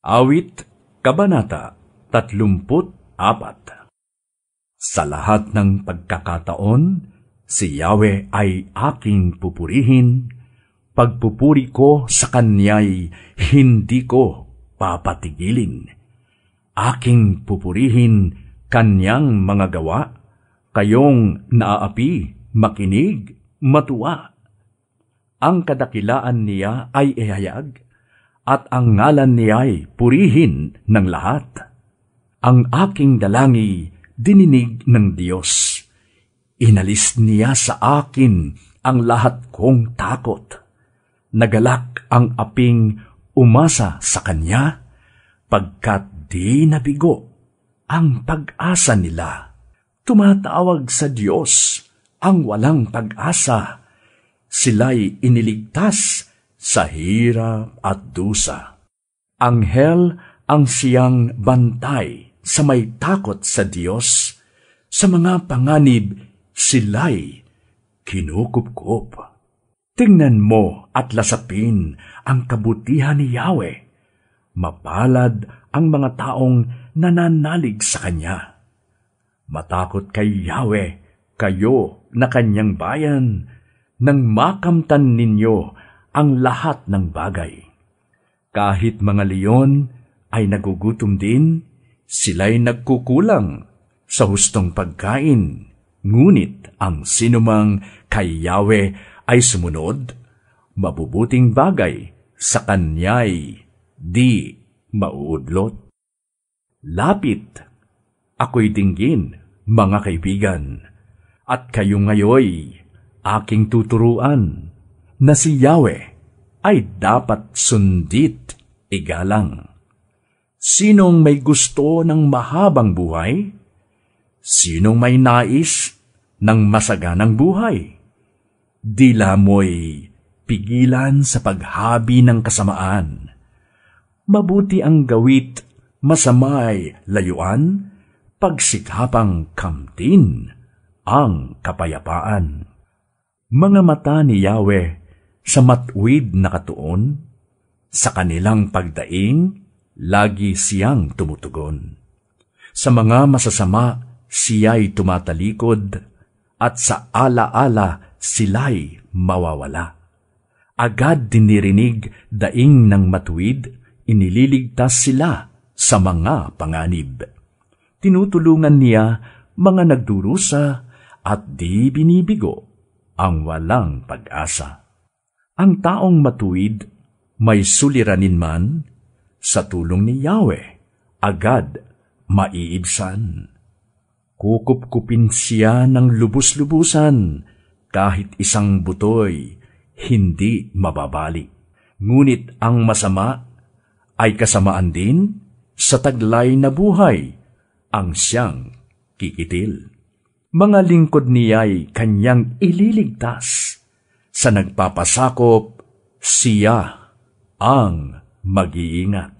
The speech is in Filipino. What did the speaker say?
Awit, Kabanata 34. Sa lahat ng pagkakataon, si Yahweh ay aking pupurihin. Pagpupuri ko sa Kanya'y hindi ko papatigilin. Aking pupurihin Kanyang mga gawa, kayong naaapi, makinig, matuwa. Ang kadakilaan niya ay ihayag, at ang ngalan niya'y purihin ng lahat. Ang aking dalangi dininig ng Diyos. Inalis niya sa akin ang lahat kong takot. Nagalak ang aping umasa sa Kanya, pagkat di nabigo ang pag-asa nila. Tumatawag sa Diyos ang walang pag-asa. Sila'y iniligtas sa hirap at dusa. Anghel ang siyang bantay sa may takot sa Diyos. Sa mga panganib sila'y kinukupkup. Tingnan mo at lasapin ang kabutihan ni Yahweh. Mapalad ang mga taong nananalig sa Kanya. Matakot kay Yahweh, kayo na Kanyang bayan, nang makamtan ninyo ang lahat ng bagay. Kahit mga leon ay nagugutom din, sila'y nagkukulang sa hustong pagkain. Ngunit ang sinumang kay Yahweh ay sumunod, mabubuting bagay sa Kanya'y di mauudlot. Lapit, ako'y dinggin, mga kaibigan, at kayo ngayoy aking tuturuan, na si Yahweh ay dapat sundit igalang. Sinong may gusto ng mahabang buhay? Sinong may nais ng masaganang buhay? Dila mo'y pigilan sa paghabi ng kasamaan. Mabuti ang gawit, masamay layuan, pagsikapang kamtin ang kapayapaan. Mga mata ni Yahweh sa matuwid na katuon, sa kanilang pagdaing, lagi siyang tumutugon. Sa mga masasama, siya'y tumatalikod, at sa ala-ala sila'y mawawala. Agad dinirinig daing ng matuwid, inililigtas sila sa mga panganib. Tinutulungan niya mga nagdurusa at di binibigo ang walang pag-asa. Ang taong matuwid, may suliranin man, sa tulong ni Yahweh, agad maiibsan. Kukupkupin siya ng lubus-lubusan, kahit isang butoy, hindi mababali. Ngunit ang masama ay kasamaan din sa taglay na buhay, ang siyang kikitil. Mga lingkod niya'y Kanyang ililigtas. Sa nagpapasakop, siya ang mag-iingat.